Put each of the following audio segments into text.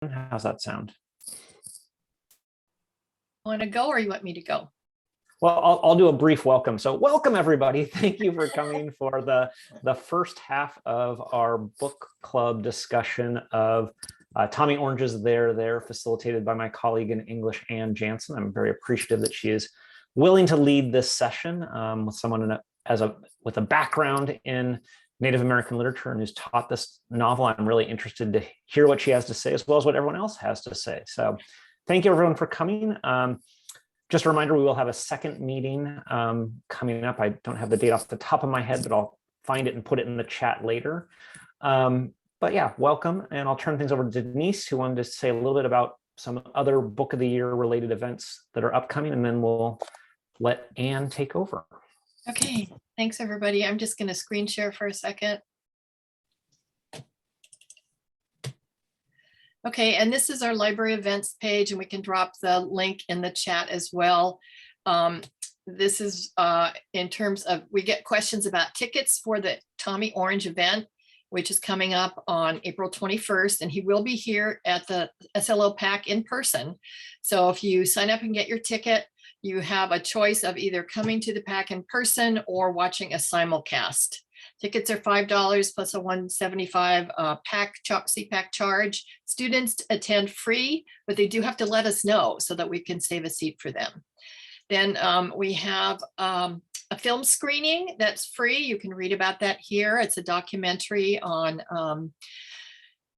How's that sound? Want to go or you want me to go? Well, I'll do a brief welcome. So welcome, everybody. Thank you for coming for the first half of our book club discussion of Tommy Orange's There, facilitated by my colleague in English, Ann Jansen. I'm very appreciative that she is willing to lead this session with someone with a background in Native American literature and who's taught this novel. I'm really interested to hear what she has to say, as well as what everyone else has to say. So thank you, everyone, for coming. Just a reminder, we will have a second meeting coming up. I don't have the date off the top of my head, but I'll find it and put it in the chat later. But yeah, welcome. And I'll turn things over to Denise, who wanted to say a little bit about some other Book of the Year related events that are upcoming, and then we'll let Anne take over. Okay, thanks everybody. I'm just going to screen share for a second. Okay, and this is our library events page, and we can drop the link in the chat as well. This is in terms of, we get questions about tickets for the Tommy Orange event, which is coming up on April 21st, and he will be here at the SLO PAC in person. So if you sign up and get your ticket, you have a choice of either coming to the PAC in person or watching a simulcast. Tickets are $5 plus a $175 CPAC charge. Students attend free, but they do have to let us know so that we can save a seat for them. Then we have a film screening that's free. You can read about that here. It's a documentary on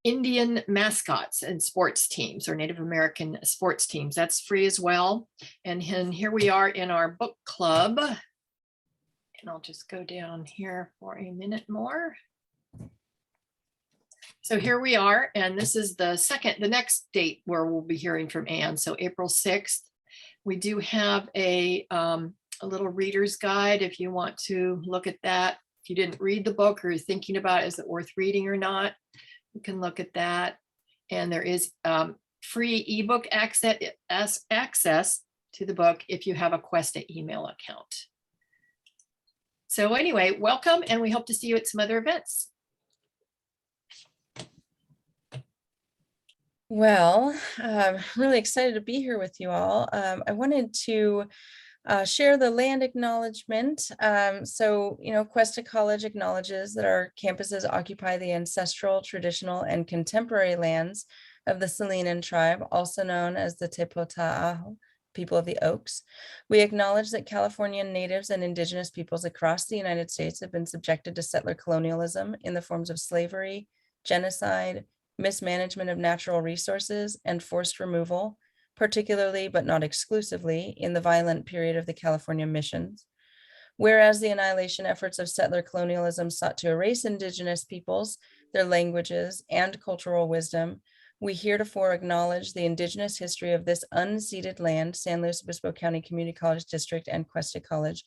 Indian mascots and sports teams, or Native American sports teams. That's free as well. And here we are in our book club. And I'll just go down here for a minute more. So here we are, and this is the next date where we'll be hearing from Anne. So April 6th. We do have a little reader's guide if you want to look at that. If you didn't read the book or you're thinking about is it worth reading or not, you can look at that. And there is free ebook access to the book if you have a Cuesta email account. So anyway, welcome, and we hope to see you at some other events. Well, I'm really excited to be here with you all. I wanted to share the land acknowledgement. So, Cuesta College acknowledges that our campuses occupy the ancestral, traditional, and contemporary lands of the Salinan tribe, also known as the Tepota'aho, people of the Oaks. We acknowledge that Californian natives and indigenous peoples across the United States have been subjected to settler colonialism in the forms of slavery, genocide, mismanagement of natural resources, and forced removal, particularly but not exclusively in the violent period of the California missions. Whereas the annihilation efforts of settler colonialism sought to erase indigenous peoples, their languages, and cultural wisdom, we heretofore acknowledge the indigenous history of this unceded land San Luis Obispo County Community College District and Cuesta College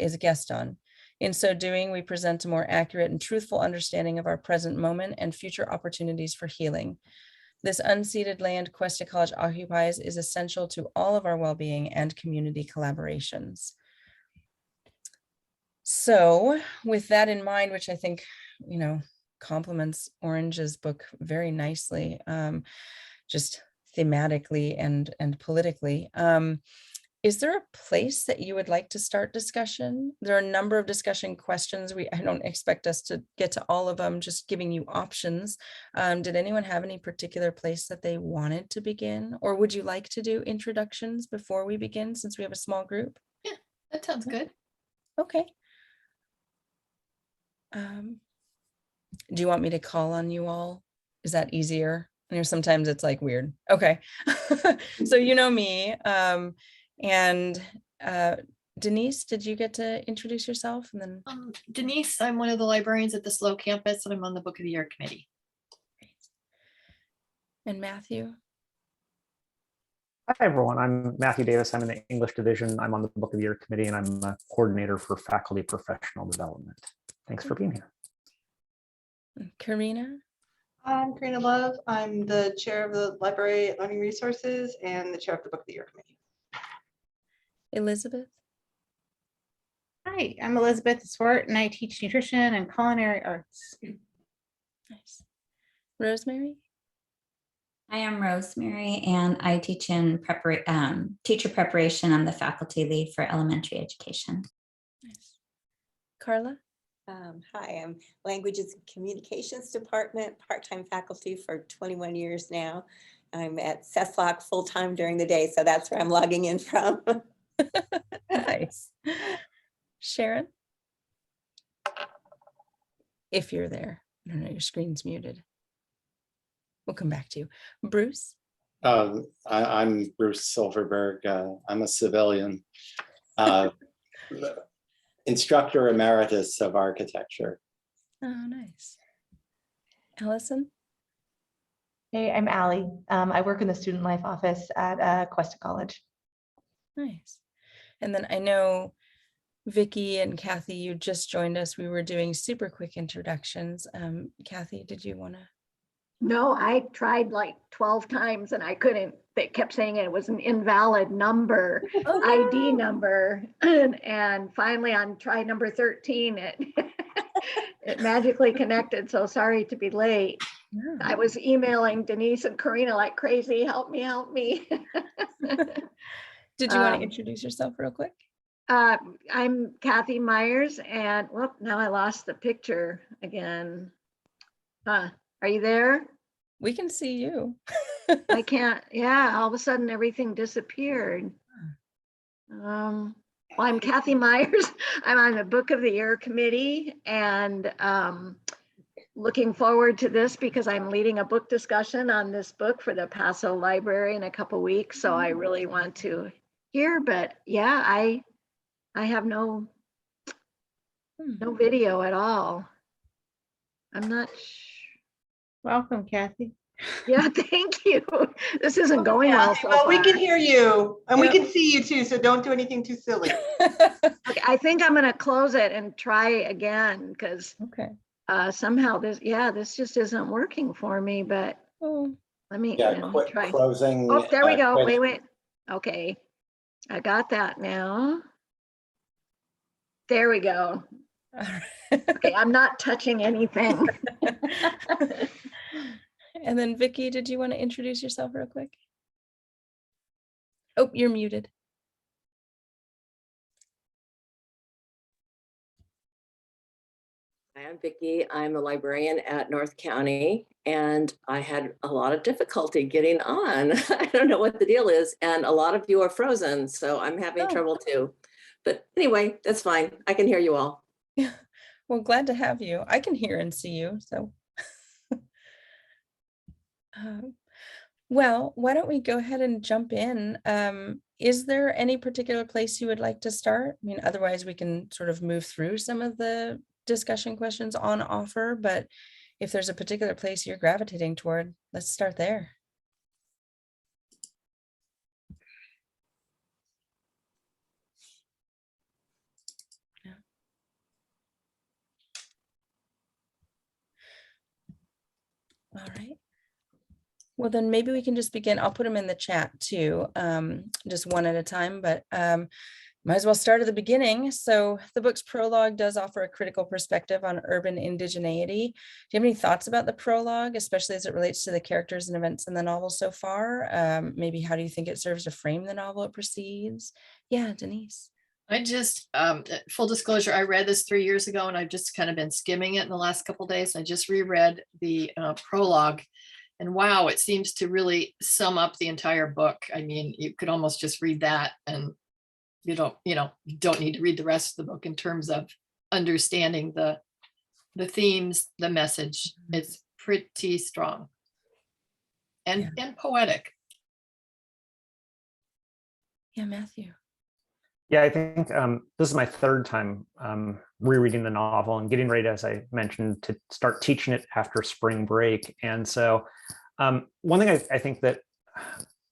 is a guest on. In so doing, we present a more accurate and truthful understanding of our present moment and future opportunities for healing. This unceded land Cuesta College occupies is essential to all of our well-being and community collaborations. So with that in mind, which I think, complements Orange's book very nicely, just thematically and politically. Is there a place that you would like to start discussion? There are a number of discussion questions. I don't expect us to get to all of them, just giving you options. Did anyone have any particular place that they wanted to begin? Or would you like to do introductions before we begin, since we have a small group? Yeah, that sounds good. Okay. Do you want me to call on you all? Is that easier? Sometimes it's like weird. Okay. So you know me. And Denise, did you get to introduce yourself? And then Denise, I'm one of the librarians at the SLO campus, and I'm on the Book of the Year committee. And Matthew? Hi, everyone. I'm Matthew Davis. I'm in the English division. I'm on the Book of the Year committee, and I'm a coordinator for faculty professional development. Thanks for being here. Karina? I'm Karina Love. I'm the chair of the Library Learning Resources and the chair of the Book of the Year committee. Elizabeth? Hi, I'm Elizabeth Swart, and I teach nutrition and culinary arts. Nice. Rosemary? I am Rosemary, and I teach in teacher preparation. I'm the faculty lead for elementary education. Nice. Carla? Hi, I'm Languages and Communications Department, part-time faculty for 21 years now. I'm at Cesslock full-time during the day, so that's where I'm logging in from. Nice. Sharon? If you're there. I don't know, your screen's muted. We'll come back to you. Bruce? I'm Bruce Silverberg. I'm a civilian instructor emeritus of architecture. Oh, nice. Allison? Hey, I'm Allie. I work in the student life office at Cuesta College. Nice. And then I know Vicky and Kathy, you just joined us. We were doing super quick introductions. Kathy, did you want to? No, I tried like 12 times and I couldn't. They kept saying it was an invalid number, ID number. And finally on try number 13, it magically connected. So sorry to be late. No. I was emailing Denise and Karina like crazy. Help me, help me. Did you want to introduce yourself real quick? I'm Kathy Myers and whoop, now I lost the picture again. Are you there? We can see you. I can't, yeah, all of a sudden everything disappeared. Well, I'm Kathy Myers. I'm on the Book of the Year committee and looking forward to this because I'm leading a book discussion on this book for the Paso Library in a couple weeks. So I really want to hear, but yeah, I have no video at all. I'm not Welcome, Kathy. Yeah, thank you. This isn't going well so Well, we far. can hear you and we Yep. can see you too, so don't do anything too silly. Okay, I think I'm gonna close it and try again because Okay. somehow this just isn't working for me, but Oh, let me Quick try. closing. Oh, there we go. quick- Wait. Okay, I got that now. There we go. all right. Okay, I'm not touching anything. And then Vicky, did you want to introduce yourself real quick? Oh, you're muted. Hi, I'm Vicki. I'm a librarian at North County, and I had a lot of difficulty getting on. I don't know what the deal is, and a lot of you are frozen, so I'm having Oh. trouble too. But anyway, that's fine. I can hear you all. Well, glad to have you. I can hear and see you, so. Well, why don't we go ahead and jump in? Is there any particular place you would like to start? I mean, otherwise we can sort of move through some of the discussion questions on offer, but if there's a particular place you're gravitating toward, let's start there. Yeah. All right. Well, then maybe we can just begin. I'll put them in the chat too, just one at a time, but might as well start at the beginning. So the book's prologue does offer a critical perspective on urban indigeneity. Do you have any thoughts about the prologue, especially as it relates to the characters and events in the novel so far? Maybe how do you think it serves to frame the novel it precedes? Yeah, Denise. I just, full disclosure, I read this 3 years ago and I've just kind of been skimming it in the last couple of days. I just reread the prologue. And wow, it seems to really sum up the entire book. I mean, you could almost just read that and you don't need to read the rest of the book in terms of understanding the themes, the message. It's pretty strong and poetic. Yeah, Matthew. Yeah, I think this is my third time rereading the novel and getting ready, as I mentioned, to start teaching it after spring break. And so one thing I think that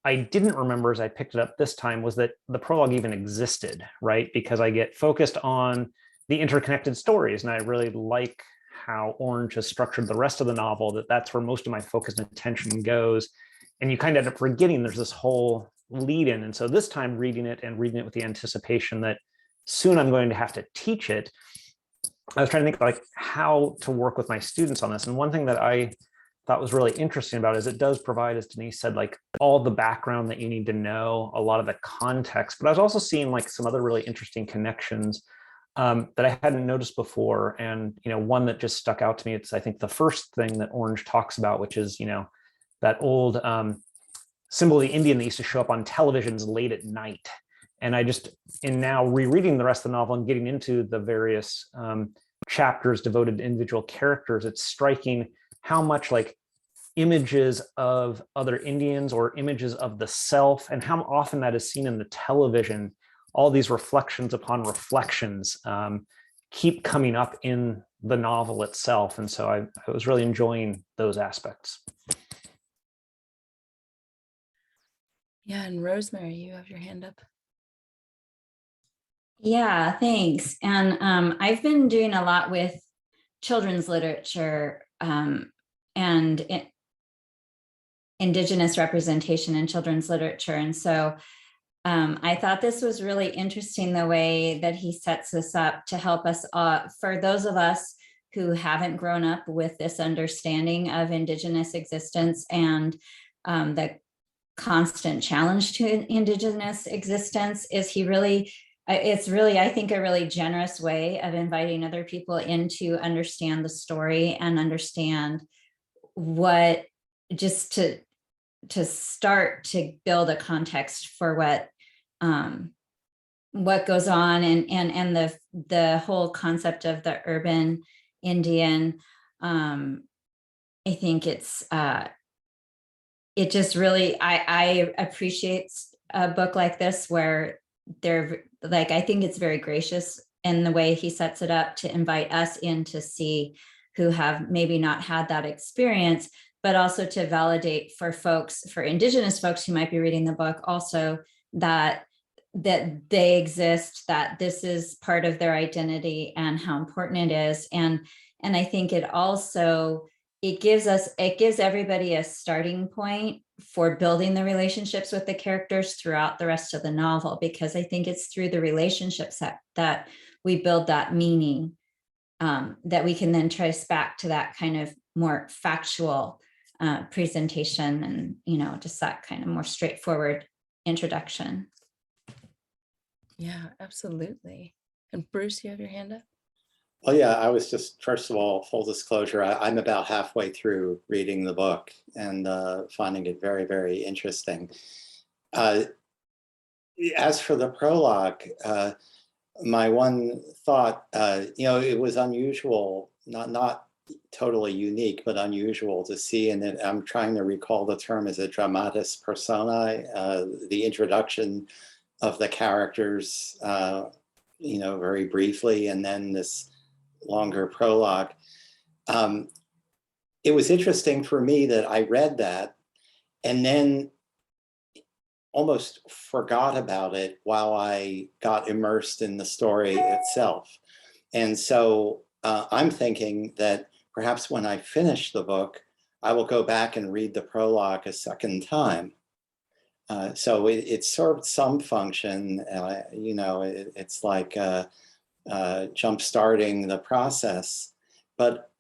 I didn't remember as I picked it up this time was that the prologue even existed, right? Because I get focused on the interconnected stories, and I really like how Orange has structured the rest of the novel, that's where most of my focus and attention goes. And you kind of end up forgetting there's this whole lead in. And so this time reading it with the anticipation that soon I'm going to have to teach it, I was trying to think like how to work with my students on this. And one thing that I thought was really interesting about it is it does provide, as Denise said, like all the background that you need to know, a lot of the context. But I was also seeing like some other really interesting connections that I hadn't noticed before. And, one that just stuck out to me, it's, I think, the first thing that Orange talks about, which is, that old symbol of the Indian that used to show up on televisions late at night. And I just, in now rereading the rest of the novel and getting into the various chapters devoted to individual characters, it's striking how much like images of other Indians or images of the self, and how often that is seen in the television, all these reflections upon reflections keep coming up in the novel itself. And so I was really enjoying those aspects. Yeah, and Rosemary, you have your hand up. Yeah, thanks. And I've been doing a lot with children's literature and Indigenous representation in children's literature. And so I thought this was really interesting, the way that he sets this up to help us, for those of us who haven't grown up with this understanding of Indigenous existence and the constant challenge to Indigenous existence, is he really, it's really, I think, a really generous way of inviting other people in to understand the story and understand what, just to start to build a context for what goes on, and the whole concept of the urban Indian. I think it's it just really, I appreciate a book like this where they're like, I think it's very gracious in the way he sets it up to invite us in to see, who have maybe not had that experience, but also to validate for folks, for Indigenous folks who might be reading the book also, that they exist, that this is part of their identity and how important it is. And I think it also, it gives everybody a starting point for building the relationships with the characters throughout the rest of the novel, because I think it's through the relationships that we build that meaning, that we can then trace back to that kind of more factual presentation, and just that kind of more straightforward introduction. Yeah, absolutely. And Bruce, you have your hand up? Well, yeah, I was just, first of all, full disclosure, I'm about halfway through reading the book and finding it very, very interesting. As for the prologue, my one thought, it was unusual, not totally unique, but unusual to see. And I'm trying to recall the term, is it dramatis personae, the introduction of the characters, very briefly, and then this longer prologue. It was interesting for me that I read that and then almost forgot about it while I got immersed in the story itself. And so I'm thinking that perhaps when I finish the book, I will go back and read the prologue a second time. So it served some function, it's like jump-starting the process, but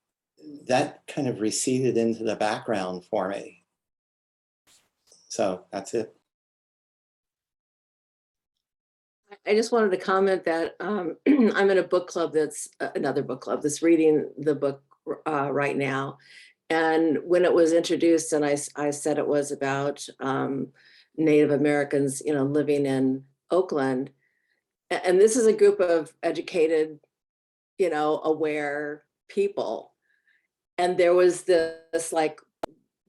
that kind of receded into the background for me. So that's it. I just wanted to comment that I'm in a book club that's another book club that's reading the book right now. And when it was introduced, and I said it was about Native Americans, living in Oakland. And this is a group of educated, aware people. And there was this like,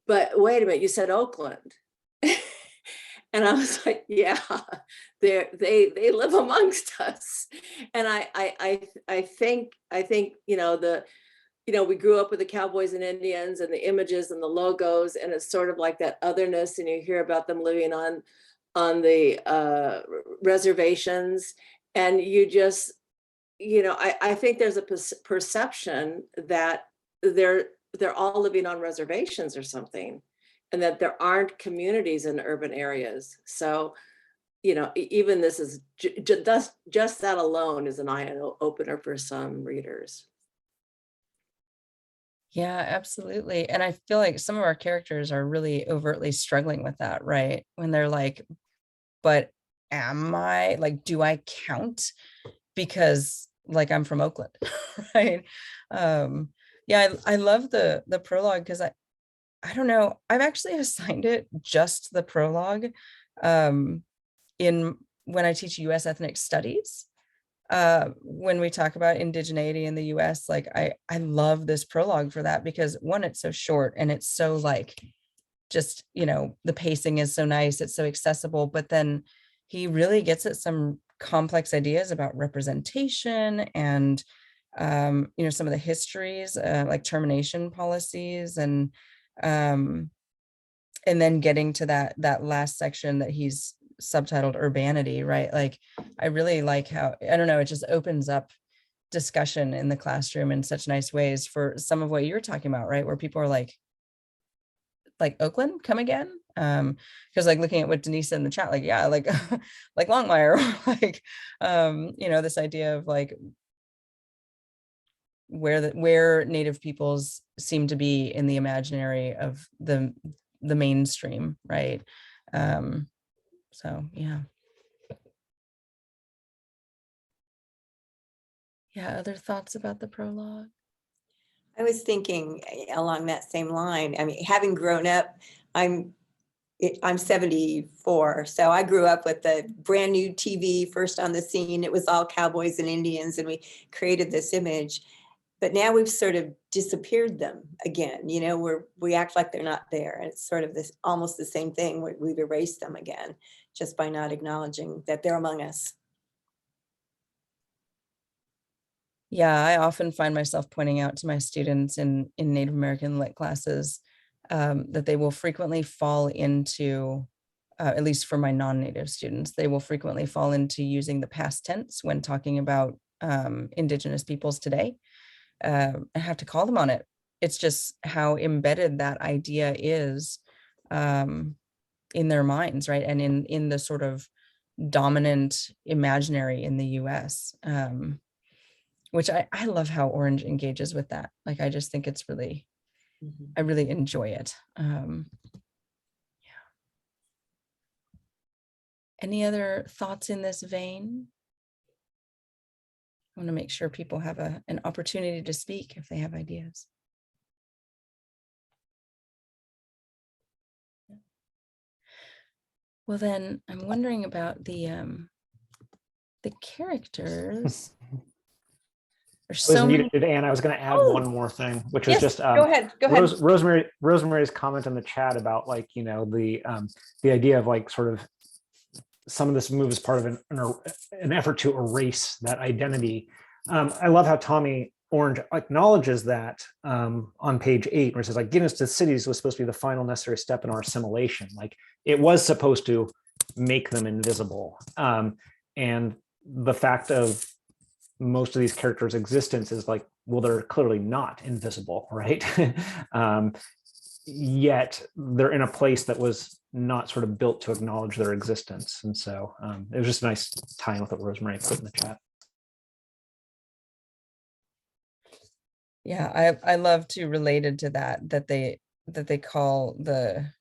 but wait a minute, you said Oakland. And I was like, yeah, they live amongst us. And I think, we grew up with the cowboys and Indians and the images and the logos, and it's sort of like that otherness, and you hear about them living on the reservations, and you just, I think there's a perception that they're all living on reservations or something, and that there aren't communities in urban areas. So, even this is just that alone is an eye opener for some readers. Yeah, absolutely. And I feel like some of our characters are really overtly struggling with that, right? When they're like, but am I, like, do I count? Because like I'm from Oakland, right? Yeah, I love the prologue because I don't know, I've actually assigned it just the prologue in when I teach US ethnic studies. When we talk about indigeneity in the US, like I love this prologue for that because one, it's so short and it's so like just, the pacing is so nice, it's so accessible, but then he really gets at some complex ideas about representation and some of the histories, like termination policies, um and then getting to that last section that he's subtitled urbanity, right? Like I really like how, I don't know, it just opens up discussion in the classroom in such nice ways for some of what you're talking about, right? Where people are like Oakland, come again? Because like looking at what Denise said in the chat, like, yeah, like like Longmire, like this idea of like where Native peoples seem to be in the imaginary of the mainstream, right? So yeah. Yeah, other thoughts about the prologue? I was thinking along that same line. I mean, having grown up, I'm 74, so I grew up with the brand new TV first on the scene. It was all cowboys and Indians, and we created this image. But now we've sort of disappeared them again. We act like they're not there, and it's sort of this almost the same thing. We've erased them again just by not acknowledging that they're among us. Yeah, I often find myself pointing out to my students in Native American lit classes that they will frequently fall into, at least for my non-Native students, they will frequently fall into using the past tense when talking about Indigenous peoples today. I have to call them on it. It's just how embedded that idea is in their minds, right? And in the sort of dominant imaginary in the US. Which I love how Orange engages with that. Like, I just think it's really, I really enjoy it. Yeah. Any other thoughts in this vein? I want to make sure people have an opportunity to speak if they have ideas. Well, then I'm wondering about the characters. I was muted, Anne. I was going to add one more thing, which was just go ahead. Rosemary's comment in the chat about like the idea of like sort of some of this move as part of an effort to erase that identity. I love how Tommy Orange acknowledges that on page 8, where it says like getting us to cities was supposed to be the final necessary step in our assimilation. Like it was supposed to make them invisible, and the fact of most of these characters' existence is like, well, they're clearly not invisible, right? Yet they're in a place that was not sort of built to acknowledge their existence. And so it was just a nice tie-in with what Rosemary put in the chat. Yeah, I love to related to that they call the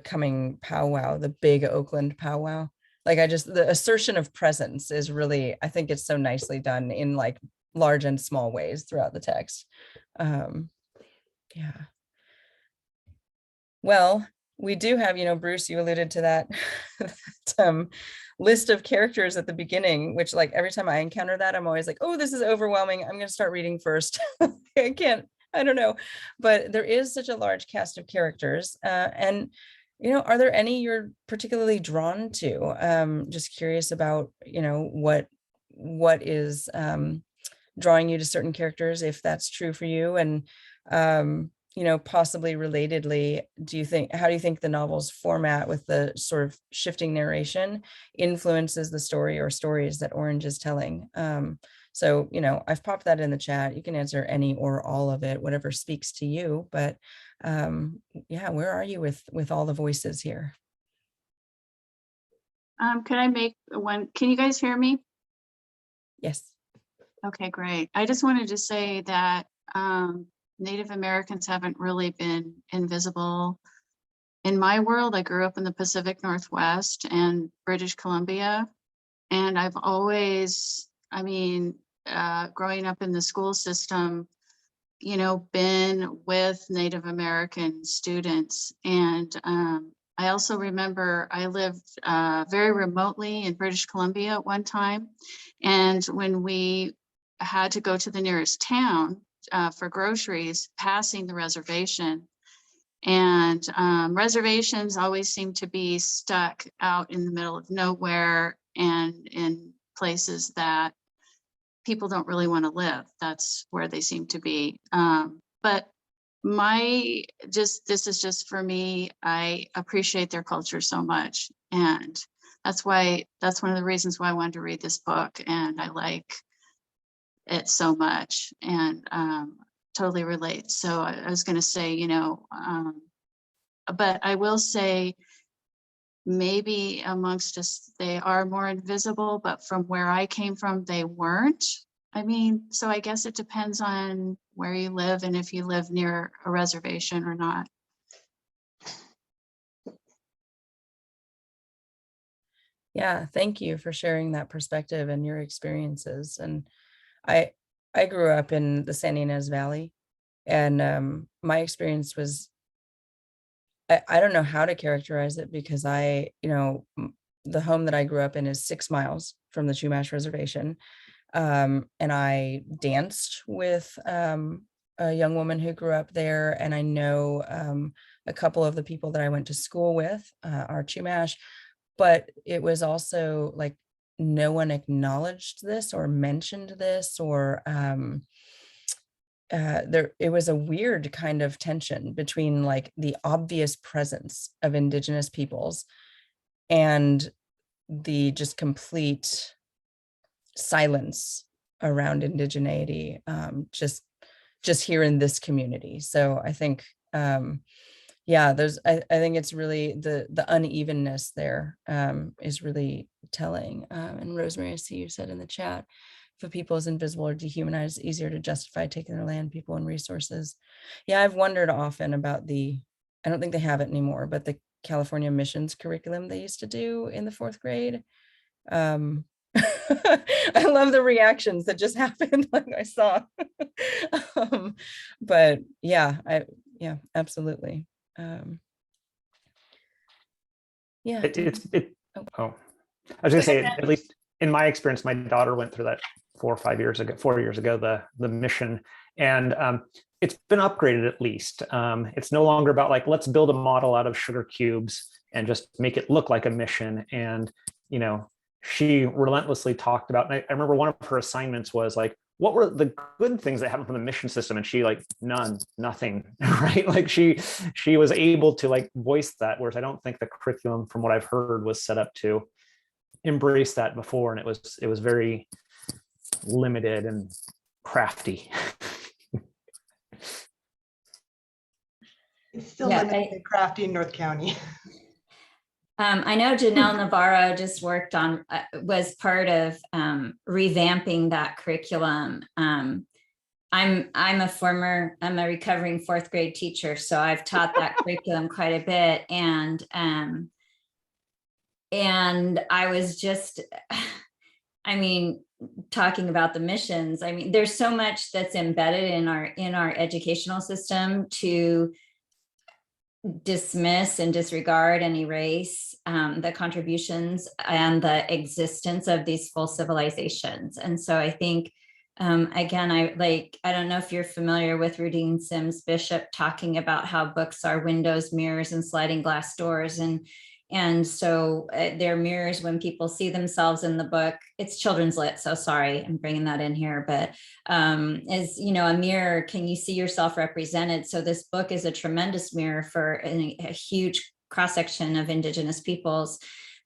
coming powwow, the big Oakland powwow. Like the assertion of presence is really, I think it's so nicely done in like large and small ways throughout the text. Yeah. Well, we do have, Bruce, you alluded to that, list of characters at the beginning, which like every time I encounter that, I'm always like, oh, this is overwhelming. I'm going to start reading first. I don't know, but there is such a large cast of characters. And are there any you're particularly drawn to? Just curious about, what is drawing you to certain characters, if that's true for you. And, possibly relatedly, how do you think the novel's format with the sort of shifting narration influences the story or stories that Orange is telling? So, I've popped that in the chat. You can answer any or all of it, whatever speaks to you. But yeah, where are you with all the voices here? Could I make one? Can you guys hear me? Yes. Okay, great. I just wanted to say that Native Americans haven't really been invisible. In my world, I grew up in the Pacific Northwest and British Columbia. And I've always, I mean, growing up in the school system, you know, been with Native American students. And I also remember I lived very remotely in British Columbia at one time. And when we had to go to the nearest town for groceries, passing the reservation. And reservations always seem to be stuck out in the middle of nowhere and in places that people don't really want to live. That's where they seem to be. But this is just for me, I appreciate their culture so much. And that's one of the reasons why I wanted to read this book. And I like it so much and totally relate. So I was going to say, you know, but I will say, maybe amongst us, they are more invisible, but from where I came from, they weren't. I mean, so I guess it depends on where you live and if you live near a reservation or not. Yeah, thank you for sharing that perspective and your experiences. And I grew up in the San Ynez Valley, and my experience was, I don't know how to characterize it, because the home that I grew up in is 6 miles from the Chumash Reservation. And I danced with a young woman who grew up there. And I know a couple of the people that I went to school with are Chumash, but it was also like no one acknowledged this or mentioned this, or it was a weird kind of tension between like the obvious presence of Indigenous peoples and the just complete silence around indigeneity, just here in this community. So I think, yeah, I think it's really the unevenness there is really telling. And Rosemary, I see you said in the chat, if a people is invisible or dehumanized, it's easier to justify taking their land, people, and resources. Yeah, I've wondered often about I don't think they have it anymore, but the California missions curriculum they used to do in the 4th grade. I love the reactions that just happened, like I saw. But yeah, absolutely. Yeah. I was gonna say, at least in my experience, my daughter went through that 4 years ago, the mission, and it's been upgraded at least. It's no longer about like, let's build a model out of sugar cubes and just make it look like a mission. And, you know, she relentlessly talked about, and I remember one of her assignments was like, what were the good things that happened from the mission system? And she like, nothing, right? Like she was able to like voice that, whereas I don't think the curriculum, from what I've heard, was set up to embrace that before. And it was very limited and crafty. It's still limited and crafty in North County. I know Janelle Navarro just worked on, was part of revamping that curriculum. I'm a recovering 4th grade teacher, so I've taught that curriculum quite a bit. And I was just, I mean, talking about the missions, I mean, there's so much that's embedded in our educational system to dismiss and disregard and erase the contributions and the existence of these full civilizations. And so I think, again, I don't know if you're familiar with Rudine Sims Bishop talking about how books are windows, mirrors, and sliding glass doors. And so they're mirrors when people see themselves in the book. It's children's lit, so sorry, I'm bringing that in here, but as you know, a mirror, can you see yourself represented? So this book is a tremendous mirror for a huge cross-section of Indigenous peoples,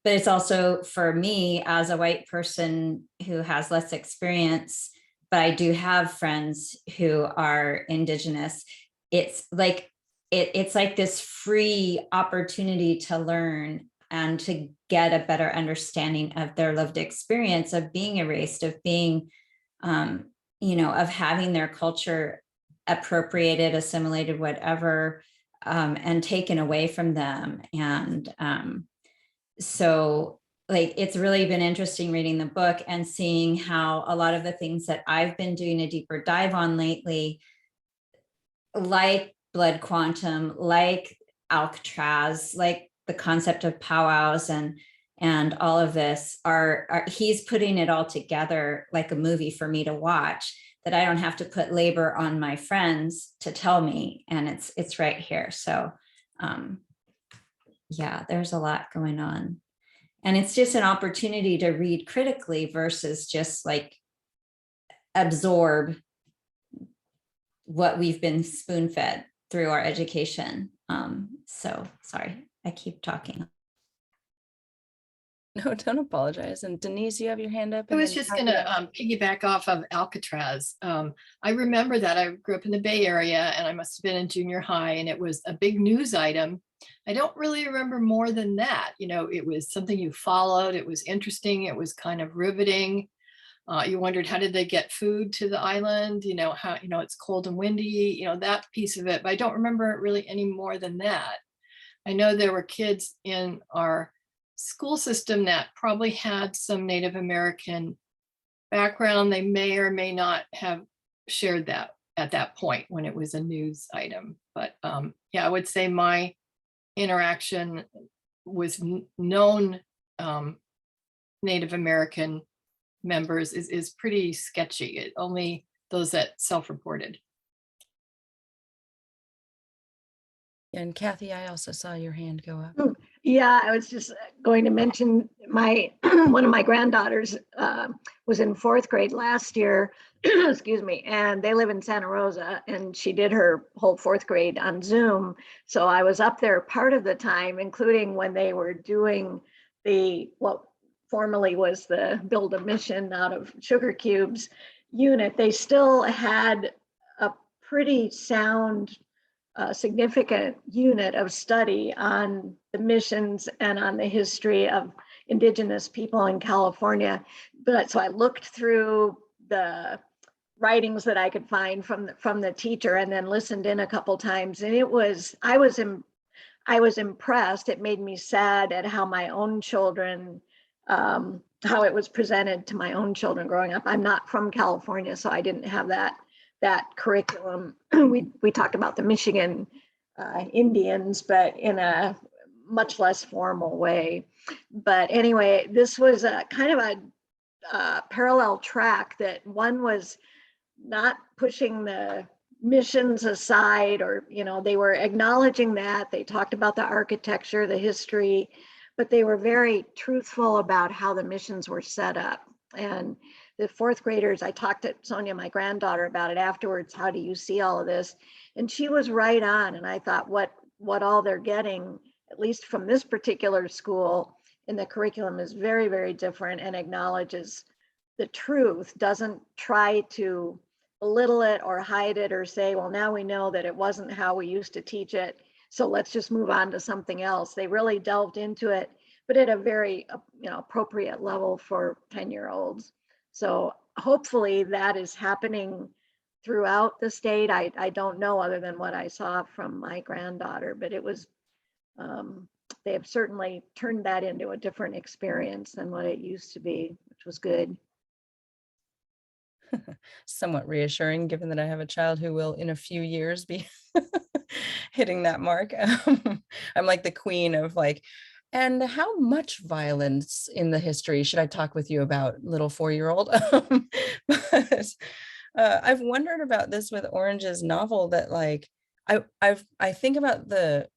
but it's also for me as a white person who has less experience, but I do have friends who are Indigenous. It's like this free opportunity to learn and to get a better understanding of their lived experience of being erased, of being, of having their culture appropriated, assimilated, whatever, and taken away from them. And so like, it's really been interesting reading the book and seeing how a lot of the things that I've been doing a deeper dive on lately, like blood quantum, like Alcatraz, like the concept of powwows and all of this are he's putting it all together like a movie for me to watch, that I don't have to put labor on my friends to tell me, and it's right here. So yeah, there's a lot going on, and it's just an opportunity to read critically versus just like absorb what we've been spoon-fed through our education. So sorry, I keep talking. No, don't apologize. And Denise, you have your hand up. I was just going to piggyback off of Alcatraz. I remember that I grew up in the Bay Area, and I must have been in junior high, and it was a big news item. I don't really remember more than that. You know, it was something you followed. It was interesting. It was kind of riveting. You wondered, how did they get food to the island? You know, how, you know, it's cold and windy, you know, that piece of it, but I don't remember really any more than that. I know there were kids in our school system that probably had some Native American background. They may or may not have shared that at that point when it was a news item. But yeah, I would say my interaction with known Native American members is pretty sketchy. Only those that self-reported. And Kathy, I also saw your hand go up. Yeah, I was just going to mention my one of my granddaughters was in 4th grade last year, excuse me, and they live in Santa Rosa, and she did her whole 4th grade on Zoom. So I was up there part of the time, including when they were doing the what formerly was the Build a Mission out of sugar cubes unit. They still had a pretty sound significant unit of study on the missions and on the history of Indigenous people in California. But so I looked through the writings that I could find from the teacher, and then listened in a couple times, and I was impressed. It made me sad at how my own children, how it was presented to my own children growing up. I'm not from California, so I didn't have that curriculum. We talked about the Michigan Indians, but in a much less formal way. But anyway, this was a kind of a parallel track, that one was not pushing the missions aside, or, you know, they were acknowledging that. They talked about the architecture, the history, but they were very truthful about how the missions were set up. And the 4th graders, I talked to Sonia, my granddaughter, about it afterwards. How do you see all of this? And she was right on. And I thought, what all they're getting, at least from this particular school in the curriculum, is very, very different, and acknowledges the truth, doesn't try to belittle it or hide it or say, well, now we know that it wasn't how we used to teach it, so let's just move on to something else. They really delved into it, but at a very appropriate level for 10-year-olds. So hopefully that is happening throughout the state. I don't know, other than what I saw from my granddaughter, but it was, they have certainly turned that into a different experience than what it used to be, which was good. Somewhat reassuring, given that I have a child who will in a few years be hitting that mark. I'm like the queen of like, and how much violence in the history should I talk with you about, little 4-year-old? But I've wondered about this with Orange's novel, that like I think about the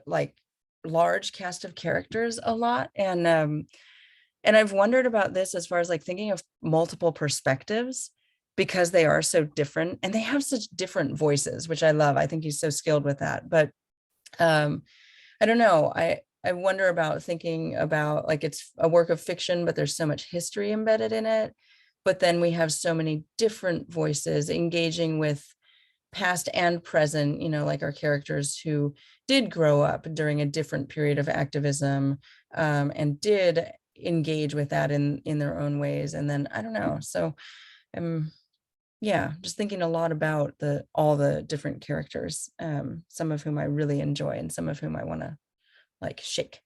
like large cast of characters a lot, and I've wondered about this as far as like thinking of multiple perspectives, because they are so different and they have such different voices, which I love. I think he's so skilled with that. But I don't know. I wonder about thinking about, like, it's a work of fiction, but there's so much history embedded in it. But then we have so many different voices engaging with past and present, like our characters who did grow up during a different period of activism, and did engage with that in their own ways. And then, I don't know. So yeah, just thinking a lot about all the different characters, some of whom I really enjoy and some of whom I want to like shake.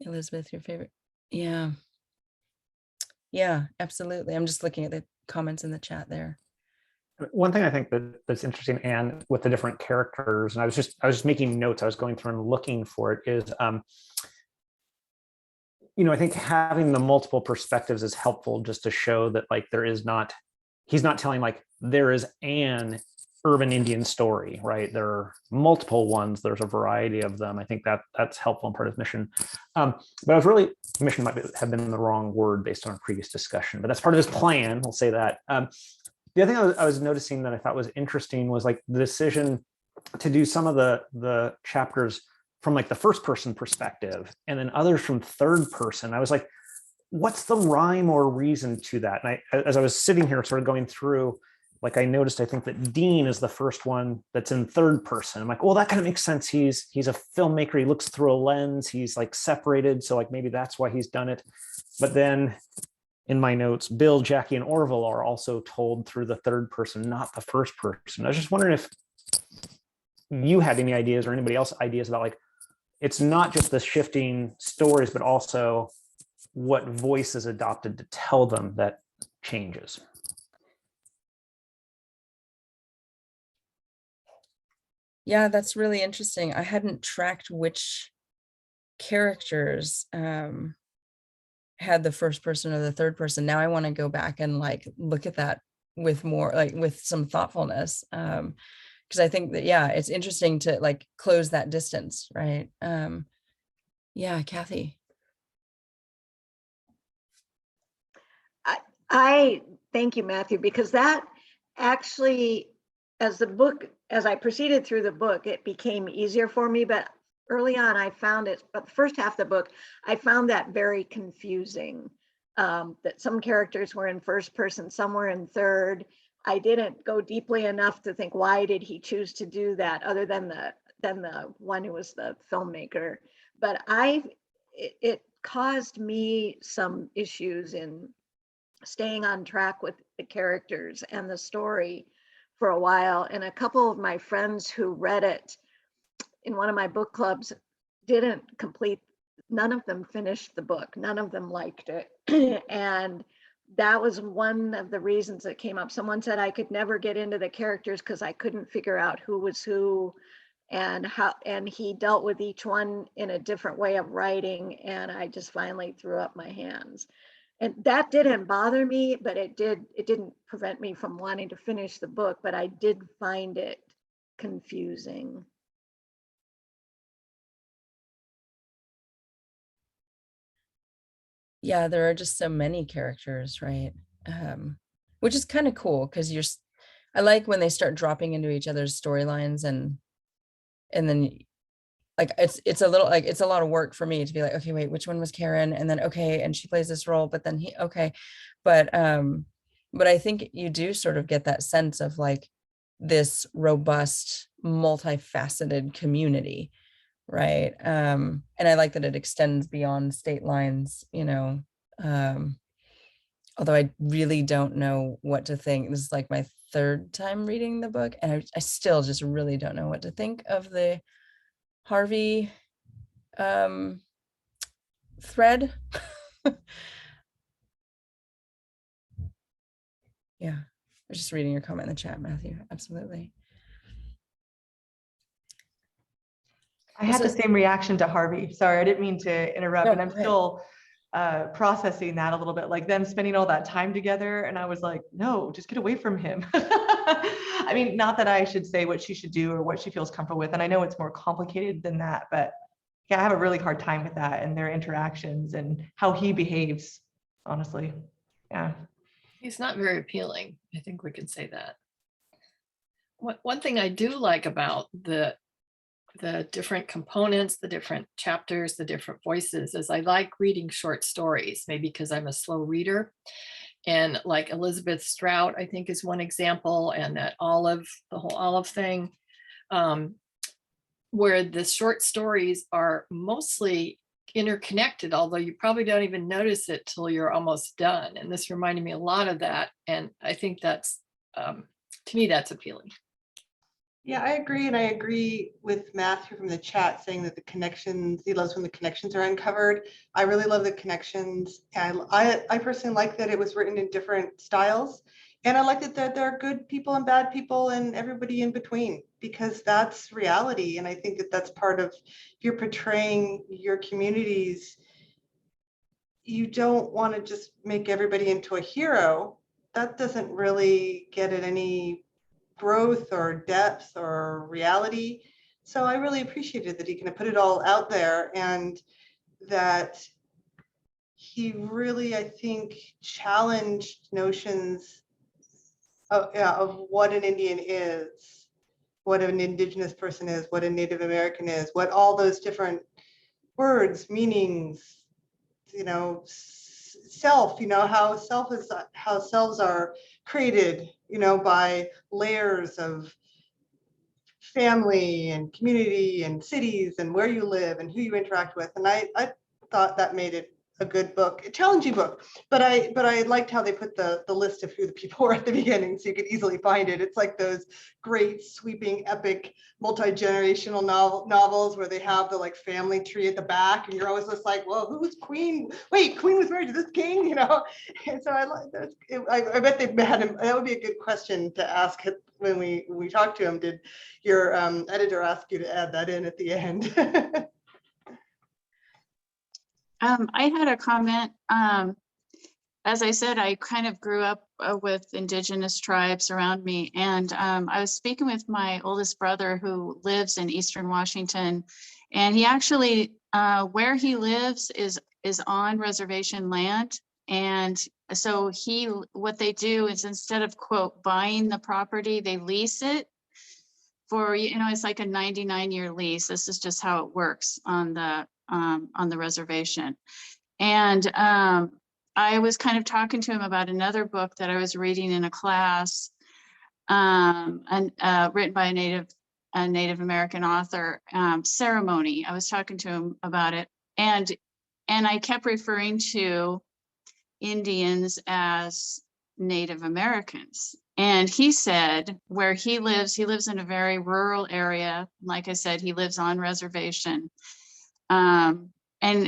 Elizabeth, your favorite? Yeah. Yeah, absolutely. I'm just looking at the comments in the chat there. One thing I think that's interesting, and with the different characters, and I was just making notes. I was going through and looking for it. Is I think having the multiple perspectives is helpful, just to show that like he's not telling like there is an urban Indian story, right? There are multiple ones. There's a variety of them. I think that's helpful and part of mission. But I was really, mission might have been the wrong word based on a previous discussion, but that's part of his plan. We'll say that. The other thing I was noticing that I thought was interesting was like the decision to do some of the chapters from like the first person perspective and then others from third person. I was like, what's the rhyme or reason to that? And as I was sitting here sort of going through, like I noticed, I think that Dean is the first one that's in third person. I'm like, well, that kind of makes sense. He's a filmmaker. He looks through a lens. He's like separated. So like maybe that's why he's done it. But then in my notes, Bill, Jackie, and Orville are also told through the third person, not the first person. I was just wondering if you had any ideas or anybody else ideas about like, it's not just the shifting stories, but also what voice is adopted to tell them that changes. Yeah, that's really interesting. I hadn't tracked which characters had the first person or the third person. Now I want to go back and like look at that with more like with some thoughtfulness. Because I think that, yeah, it's interesting to like close that distance, right? Yeah, Kathy. I thank you, Matthew, because that actually, as I proceeded through the book, it became easier for me. But early on, I found it, but the first half of the book, I found that very confusing. That some characters were in first person, some were in third. I didn't go deeply enough to think, why did he choose to do that, other than the one who was the filmmaker. But it caused me some issues in staying on track with the characters and the story for a while. And a couple of my friends who read it in one of my book clubs none of them finished the book. None of them liked it. And that was one of the reasons that came up. Someone said I could never get into the characters because I couldn't figure out who was who and how, and he dealt with each one in a different way of writing. And I just finally threw up my hands. And that didn't bother me, but it didn't prevent me from wanting to finish the book, but I did find it confusing. Yeah, there are just so many characters, right? Which is kind of cool because I like when they start dropping into each other's storylines and then like it's a little like it's a lot of work for me to be like, okay, wait, which one was Karen? And then okay, and she plays this role, but then but I think you do sort of get that sense of like this robust, multifaceted community, right? And I like that it extends beyond state lines, although I really don't know what to think. This is like my third time reading the book, and I still just really don't know what to think of the Harvey thread. Yeah, I was just reading your comment in the chat, Matthew. Absolutely. I had the same reaction to Harvey. Sorry, I didn't mean to interrupt. No, and I'm still processing that a little bit, like them spending all that time together. And I was like, no, just get away from him. I mean, not that I should say what she should do or what she feels comfortable with. And I know it's more complicated than that, but yeah, I have a really hard time with that and their interactions and how he behaves, honestly. Yeah. He's not very appealing. I think we can say that. One thing I do like about the different components, the different chapters, the different voices is I like reading short stories, maybe because I'm a slow reader. And like Elizabeth Strout, I think is one example, and that Olive, the whole Olive thing, where the short stories are mostly interconnected, although you probably don't even notice it till you're almost done. And this reminded me a lot of that. And I think that's, to me, that's appealing. Yeah, I agree. And I agree with Matthew from the chat saying that the connections, he loves when the connections are uncovered. I really love the connections. And I personally like that it was written in different styles. And I like that there are good people and bad people and everybody in between, because that's reality. And I think that that's part of, if you're portraying your communities, you don't want to just make everybody into a hero. That doesn't really get at any growth or depth or reality. So I really appreciated that he kind of put it all out there, and that he really, I think, challenged notions of what an Indian is, what an Indigenous person is, what a Native American is, what all those different words, meanings, self, how selves are created, by layers of family and community and cities and where you live and who you interact with. And I thought that made it a good book, a challenging book, but I liked how they put the list of who the people were at the beginning, so you could easily find it. It's like those great sweeping epic multi-generational novels where they have the like family tree at the back, and you're always just like, well, who's Queen? Wait, Queen was married to this king, And so I like that. I bet they had him. That would be a good question to ask when we talk to him. Did your editor ask you to add that in at the end? I had a comment. As I said, I kind of grew up with Indigenous tribes around me, and I was speaking with my oldest brother who lives in Eastern Washington, and he actually, where he lives is on reservation land. And so what they do is, instead of quote buying the property, they lease it for, it's like a 99-year lease. This is just how it works on the reservation. And I was kind of talking to him about another book that I was reading in a class, and written by a Native American author, Ceremony. I was talking to him about it, and I kept referring to Indians as Native Americans. And he said where he lives in a very rural area. Like I said, he lives on reservation, and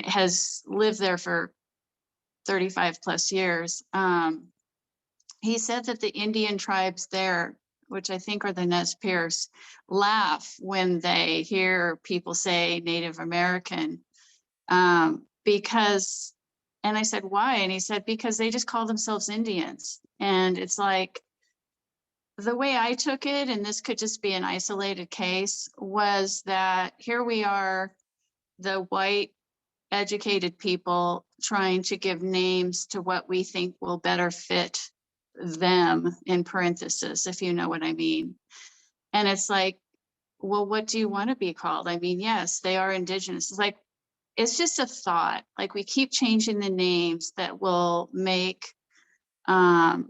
has lived there for 35 plus years. He said that the Indian tribes there, which I think are the Nez Perce, laugh when they hear people say Native American, because, and I said, why? And he said, because they just call themselves Indians. And it's like, the way I took it, and this could just be an isolated case, was that here we are, the white educated people, trying to give names to what we think will better fit them, in parentheses, if you know what I mean. And it's like, well, what do you want to be called? I mean, yes, they are Indigenous. It's like, it's just a thought. Like, we keep changing the names that will make, I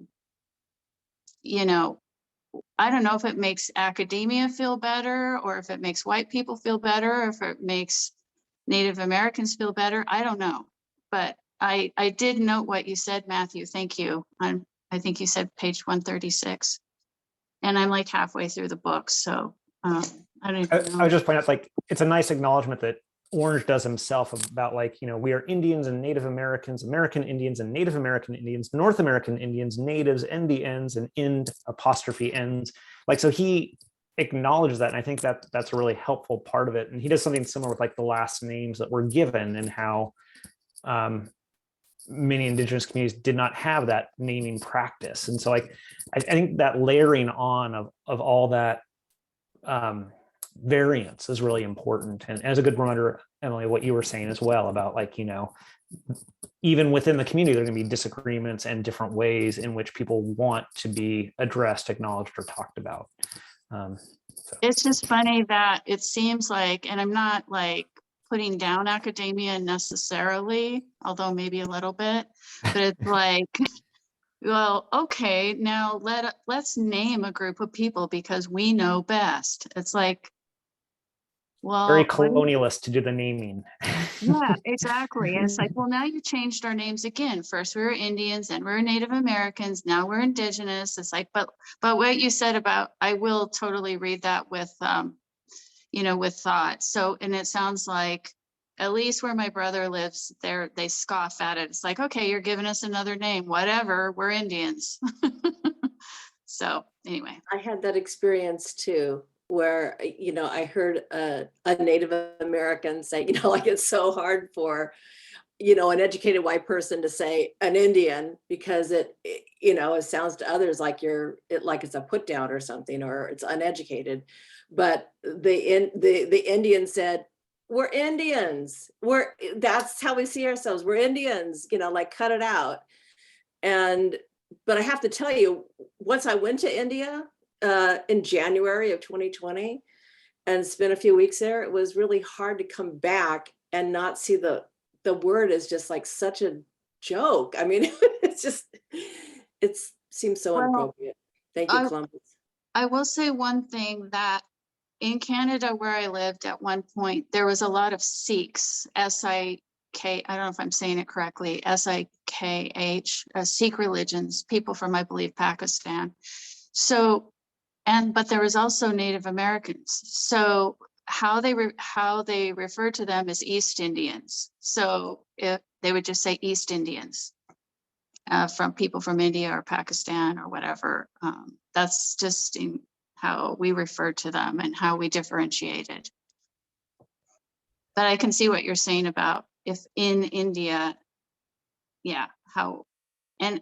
don't know if it makes academia feel better, or if it makes white people feel better, or if it makes Native Americans feel better. I don't know. But I did note what you said, Matthew. Thank you. I think you said page 136. And I'm like halfway through the book. So I don't even know. I would just point out, like, it's a nice acknowledgement that Orange does himself about, like, we are Indians and Native Americans, American Indians and Native American Indians, North American Indians, natives, NDNs, and Ind apostrophe ends. Like, so he acknowledges that. And I think that that's a really helpful part of it. And he does something similar with like the last names that were given, and how many Indigenous communities did not have that naming practice. And so like, I think that layering on of all that variance is really important. And as a good reminder, Emily, what you were saying as well about, like, even within the community, there are going to be disagreements and different ways in which people want to be addressed, acknowledged, or talked about. It's just funny that it seems like, and I'm not like putting down academia necessarily, although maybe a little bit, but it's like, well, okay, now let's name a group of people because we know best. It's like, well, very colonialist to do the naming. Yeah, exactly. And it's like, well, now you changed our names again. First we were Indians, then we were Native Americans, now we're Indigenous. It's like, but what you said about, I will totally read that with, with thought. So, and it sounds like, at least where my brother lives, they scoff at it. It's like, okay, you're giving us another name, whatever, we're Indians. So anyway. I had that experience too, where, I heard a Native American say, like it's so hard for, an educated white person to say an Indian because it sounds to others like like it's a put down or something, or it's uneducated. But the Indian said, we're Indians. That's how we see ourselves. We're Indians, like cut it out. But I have to tell you, once I went to India in January of 2020 and spent a few weeks there, it was really hard to come back and not see the word is just like such a joke. I mean, it seems so inappropriate. Thank you, Columbus. I will say one thing, that in Canada where I lived at one point, there was a lot of Sikhs, S-I-K, I don't know if I'm saying it correctly, S-I-K-H, Sikh religions, people from, I believe, Pakistan. So, but there was also Native Americans. So how they refer to them as East Indians. So if they would just say East Indians from people from India or Pakistan or whatever. That's just how we refer to them and how we differentiated. But I can see what you're saying about if in India, yeah, how, and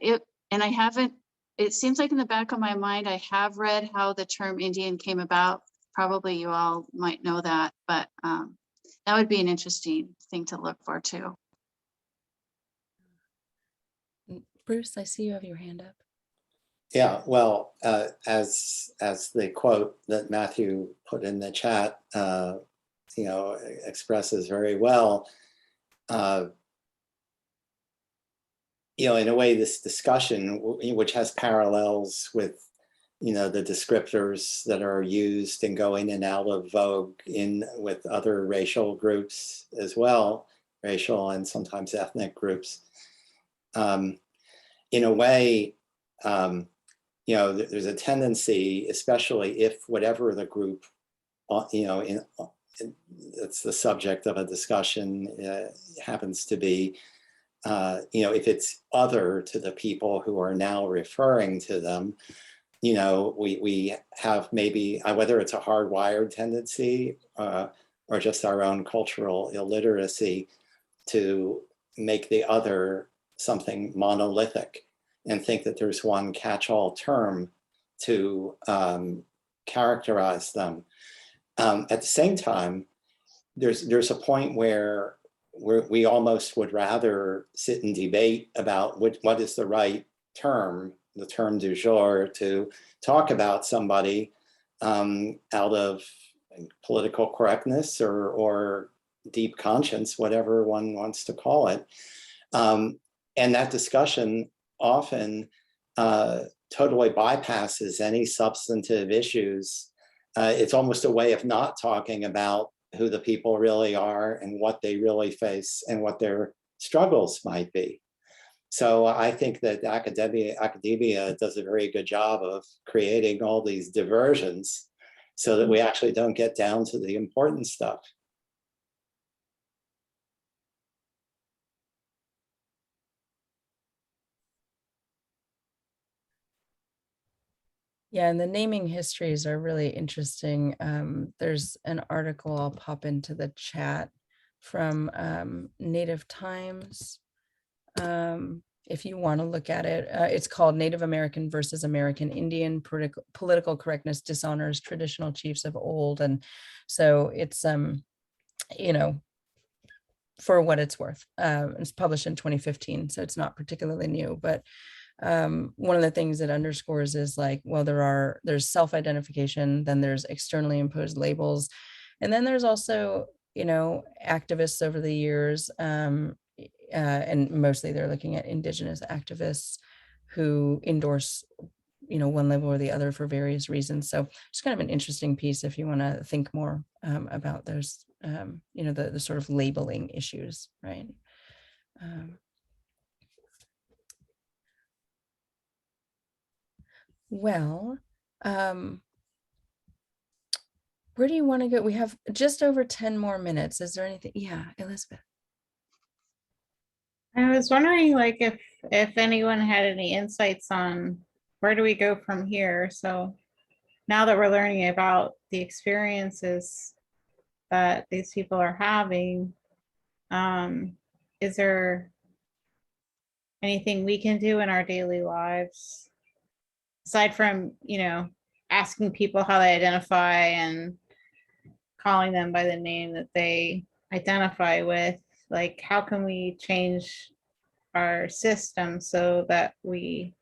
I haven't, it seems like in the back of my mind, I have read how the term Indian came about. Probably you all might know that, but that would be an interesting thing to look for too. Bruce, I see you have your hand up. Yeah, well, as the quote that Matthew put in the chat, expresses very well, in a way, this discussion, which has parallels with, the descriptors that are used and go in and out of vogue with other racial groups as well, racial and sometimes ethnic groups. In a way, there's a tendency, especially if whatever the group, it's the subject of a discussion happens to be, if it's other to the people who are now referring to them, we have maybe, whether it's a hardwired tendency or just our own cultural illiteracy, to make the other something monolithic and think that there's one catch-all term to characterize them. At the same time, there's a point where we almost would rather sit and debate about what is the right term, the term du jour, to talk about somebody out of political correctness or deep conscience, whatever one wants to call it. And that discussion often totally bypasses any substantive issues. It's almost a way of not talking about who the people really are and what they really face and what their struggles might be. So I think that academia does a very good job of creating all these diversions so that we actually don't get down to the important stuff. Yeah, and the naming histories are really interesting. There's an article I'll pop into the chat from Native Times. If you want to look at it, it's called Native American versus American Indian, Political Correctness Dishonors Traditional Chiefs of Old. And so it's, for what it's worth. It's published in 2015, so it's not particularly new, but one of the things it underscores is like, well, there's self-identification, then there's externally imposed labels, and then there's also, activists over the years, and mostly they're looking at Indigenous activists who endorse, one label or the other for various reasons. So it's kind of an interesting piece if you want to think more about those the sort of labeling issues, right? Well, where do you want to go? We have just over 10 more minutes. Is there anything? Yeah, Elizabeth. I was wondering, like, if anyone had any insights on where do we go from here? So now that we're learning about the experiences that these people are having, is there anything we can do in our daily lives aside from, asking people how they identify and calling them by the name that they identify with? Like, how can we change our system so that we,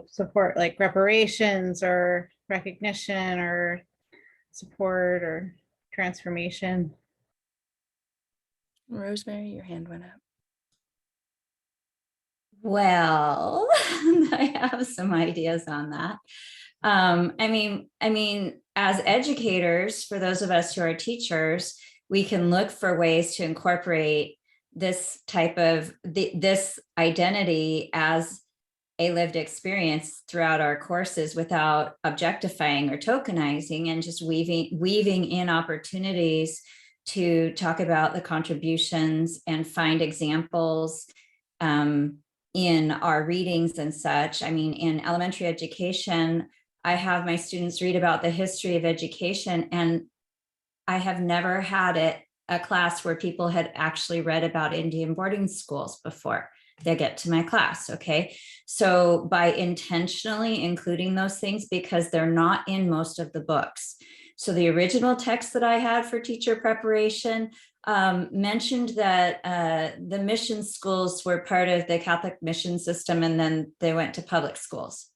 support like reparations or recognition or support or transformation? Rosemary, your hand went up. Well, I have some ideas on that. I mean, as educators, for those of us who are teachers, we can look for ways to incorporate this type of this identity as a lived experience throughout our courses without objectifying or tokenizing, and just weaving in opportunities to talk about the contributions and find examples in our readings and such. I mean, in elementary education, I have my students read about the history of education, and I have never had a class where people had actually read about Indian boarding schools before they get to my class. Okay. So by intentionally including those things, because they're not in most of the books. So the original text that I had for teacher preparation mentioned that the mission schools were part of the Catholic mission system, and then they went to public schools,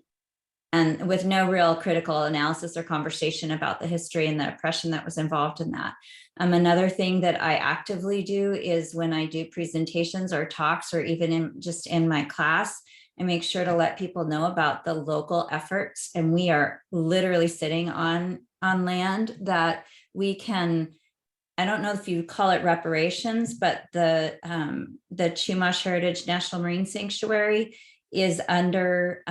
and with no real critical analysis or conversation about the history and the oppression that was involved in that. Another thing that I actively do is when I do presentations or talks, or even just in my class, I make sure to let people know about the local efforts. And we are literally sitting on land that we can, I don't know if you call it reparations, but the Chumash Heritage National Marine Sanctuary is under,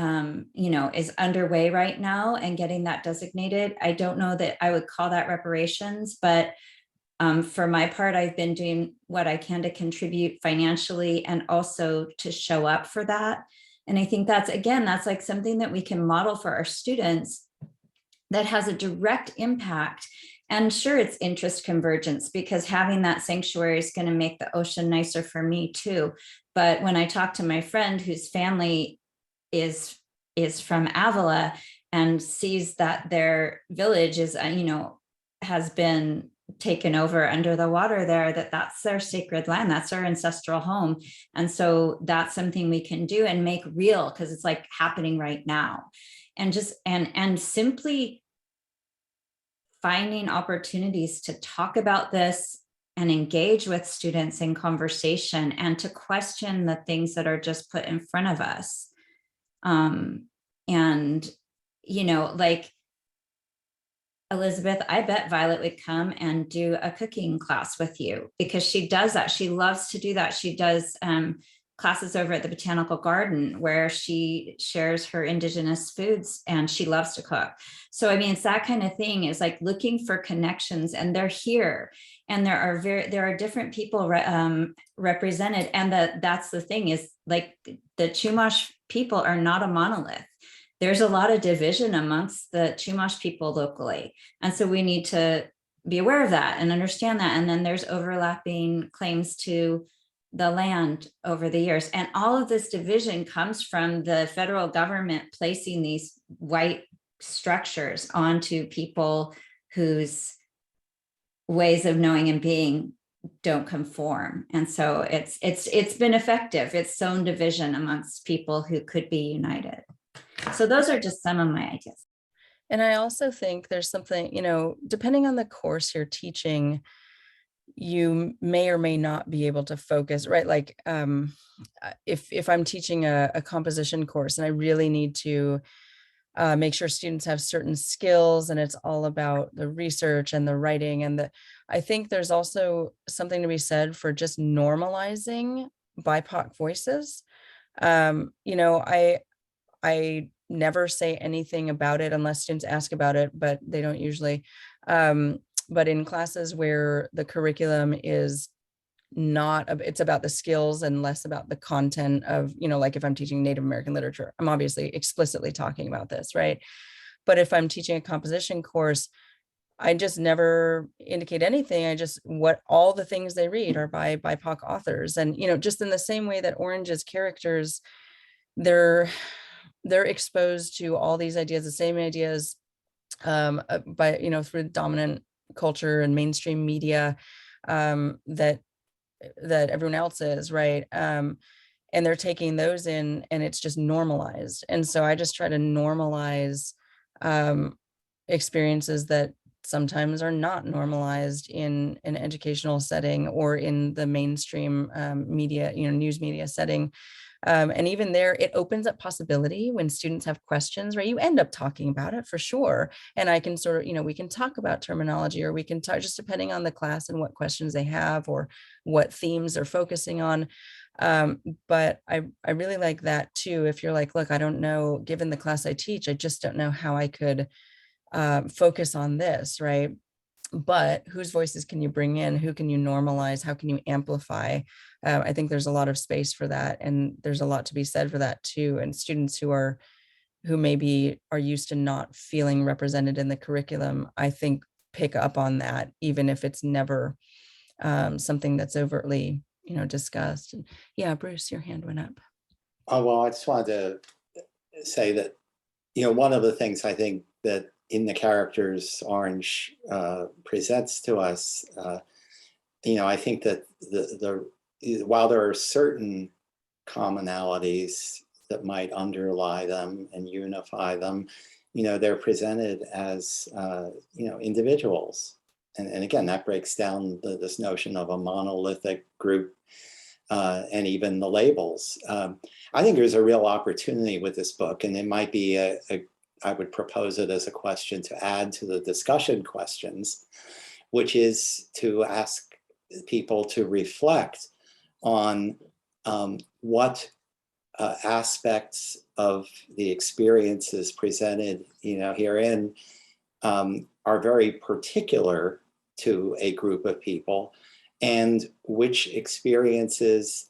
is underway right now, and getting that designated. I don't know that I would call that reparations, but for my part, I've been doing what I can to contribute financially and also to show up for that. And I think that's like something that we can model for our students that has a direct impact. And sure, it's interest convergence, because having that sanctuary is going to make the ocean nicer for me too. But when I talk to my friend whose family is from Avila and sees that their village is, has been taken over under the water there, that's their sacred land, that's their ancestral home. And so that's something we can do and make real, because it's like happening right now. And just and simply finding opportunities to talk about this and engage with students in conversation, and to question the things that are just put in front of us. Like Elizabeth, I bet Violet would come and do a cooking class with you, because she does that. She loves to do that. She does classes over at the Botanical Garden where she shares her indigenous foods, and she loves to cook. So, I mean, it's that kind of thing, is like looking for connections, and they're here, and there are different people represented. And that's the thing, is like the Chumash people are not a monolith. There's a lot of division amongst the Chumash people locally. And so we need to be aware of that and understand that. And then there's overlapping claims to the land over the years. And all of this division comes from the federal government placing these white structures onto people whose ways of knowing and being don't conform. And so it's been effective. It's sown division amongst people who could be united. So those are just some of my ideas. And I also think there's something, depending on the course you're teaching, you may or may not be able to focus, right? Like if I'm teaching a composition course and I really need to make sure students have certain skills, and it's all about the research and the writing. And I think there's also something to be said for just normalizing BIPOC voices. You know, I never say anything about it unless students ask about it, but they don't usually. But in classes where the curriculum is not, it's about the skills and less about the content of, you know, like if I'm teaching Native American literature, I'm obviously explicitly talking about this, right? But if I'm teaching a composition course, I just never indicate anything. I just, what all the things they read are by BIPOC authors. And, you know, just in the same way that Orange's characters, they're exposed to all these ideas, the same ideas by, you know, through dominant culture and mainstream media that everyone else is, right? And they're taking those in, and it's just normalized. And so I just try to normalize experiences that sometimes are not normalized in an educational setting or in the mainstream media, you know, news media setting. And even there, it opens up possibility when students have questions, right? You end up talking about it for sure. And I can sort of, you know, we can talk about terminology, or we can talk just depending on the class and what questions they have or what themes they're focusing on. But I really like that too. If you're like, look, I don't know, given the class I teach, I just don't know how I could focus on this, right? But whose voices can you bring in? Who can you normalize? How can you amplify? I think there's a lot of space for that. And there's a lot to be said for that too. And students who maybe are used to not feeling represented in the curriculum, I think pick up on that, even if it's never something that's overtly, you know, discussed. And yeah, Bruce, your hand went up. Oh, well, I just wanted to say that, you know, one of the things I think that in the characters Orange presents to us, you know, I think that while there are certain commonalities that might underlie them and unify them, you know, they're presented as, you know, individuals. And again, that breaks down this notion of a monolithic group and even the labels. I think there's a real opportunity with this book, and it might be I would propose it as a question to add to the discussion questions, which is to ask people to reflect on what aspects of the experiences presented, you know, herein are very particular to a group of people, and which experiences,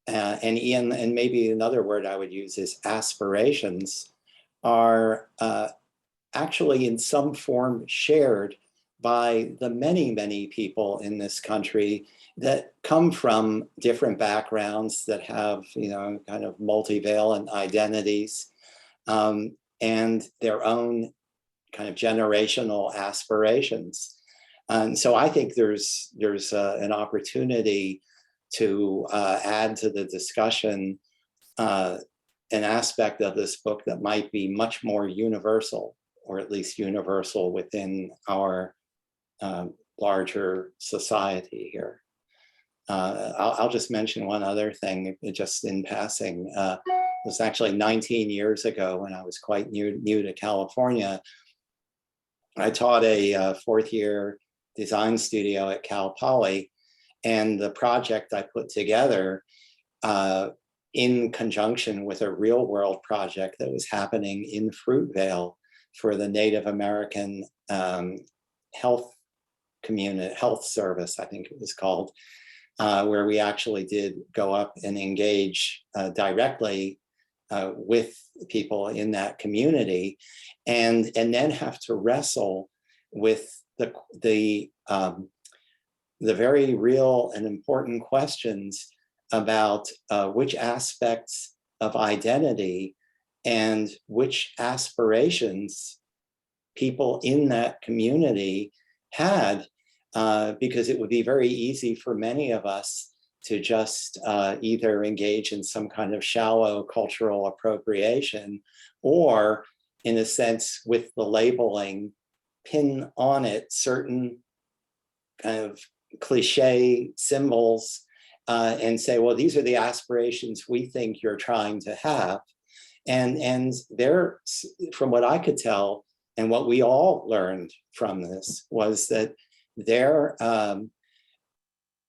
and maybe another word I would use is aspirations, are actually in some form shared by the many, many people in this country that come from different backgrounds, that have, you know, kind of multivalent identities, and their own kind of generational aspirations. And so I think there's an opportunity to add to the discussion an aspect of this book that might be much more universal, or at least universal within our larger society here. I'll just mention one other thing, just in passing. It was actually 19 years ago, when I was quite new to California. I taught a fourth year design studio at Cal Poly, and the project I put together in conjunction with a real world project that was happening in Fruitvale for the Native American health service, I think it was called, where we actually did go up and engage directly with people in that community, and then have to wrestle with the very real and important questions about which aspects of identity and which aspirations people in that community had, because it would be very easy for many of us to just either engage in some kind of shallow cultural appropriation, or in a sense with the labeling, pin on it certain kind of cliche symbols and say, well, these are the aspirations we think you're trying to have. And they're, from what I could tell, and what we all learned from this, was that their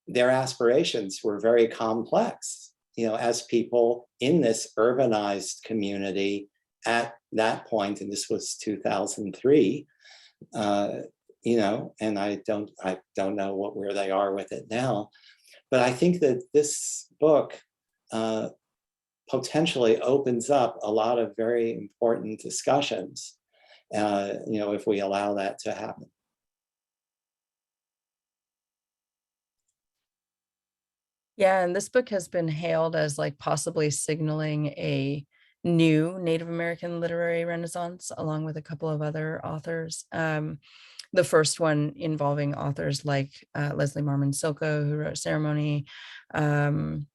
aspirations were very complex, as people in this urbanized community at that point, and this was 2003, and I don't know where they are with it now, but I think that this book potentially opens up a lot of very important discussions, if we allow that to happen. Yeah, and this book has been hailed as like possibly signaling a new Native American literary renaissance, along with a couple of other authors. The first one involving authors like Leslie Marmon Silko, who wrote Ceremony, and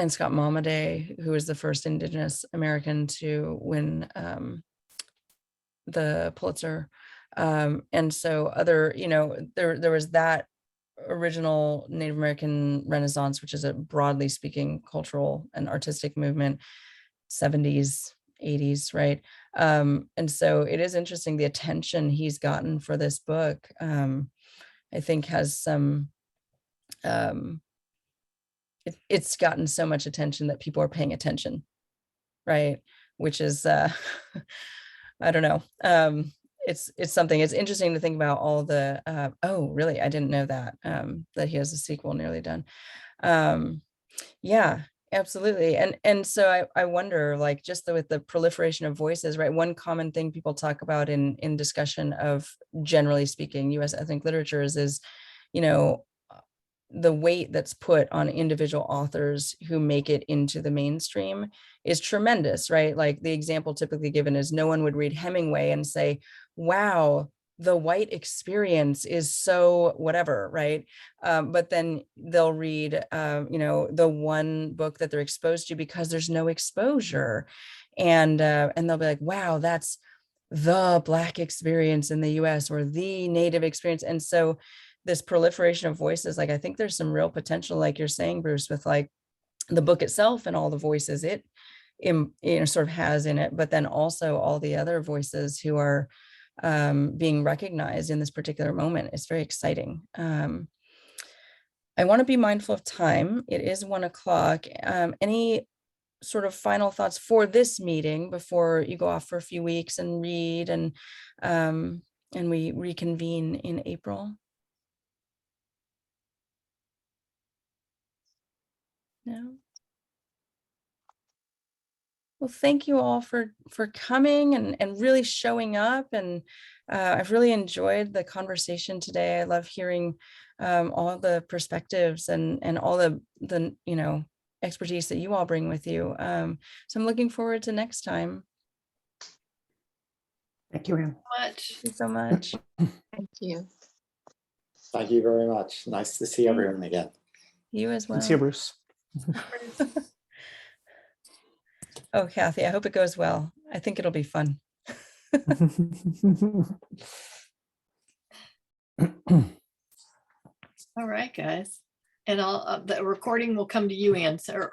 Scott Momaday, who was the first Indigenous American to win the Pulitzer. And so other, there was that original Native American Renaissance, which is a broadly speaking cultural and artistic movement, 70s, 80s, right? And so it is interesting, the attention he's gotten for this book, I think has some, it's gotten so much attention that people are paying attention, right? Which is, I don't know. It's something, it's interesting to think about all the, oh, really? I didn't know that, that he has a sequel nearly done. Yeah, absolutely. And so I wonder, like, just with the proliferation of voices, right? One common thing people talk about in discussion of, generally speaking, US ethnic literatures is, the weight that's put on individual authors who make it into the mainstream is tremendous, right? Like the example typically given is no one would read Hemingway and say, wow, the white experience is so whatever, right? But then they'll read, the one book that they're exposed to because there's no exposure. And they'll be like, wow, that's the Black experience in the US, or the Native experience. And so this proliferation of voices, like, I think there's some real potential, like you're saying, Bruce, with like the book itself and all the voices it sort of has in it, but then also all the other voices who are being recognized in this particular moment. It's very exciting. I want to be mindful of time. It is 1 o'clock. Any sort of final thoughts for this meeting before you go off for a few weeks and read and we reconvene in April? No. Well, thank you all for coming and really showing up. And I've really enjoyed the conversation today. I love hearing all the perspectives and all the expertise that you all bring with you. So I'm looking forward to next time. Thank you, Anne. Much. Thank you so much. Thank you. Thank you very much. Nice to see everyone again. You as well. See you, Bruce. Oh, Kathy, I hope it goes well. I think it'll be fun. All right, guys. And the recording will come to you, Anne. So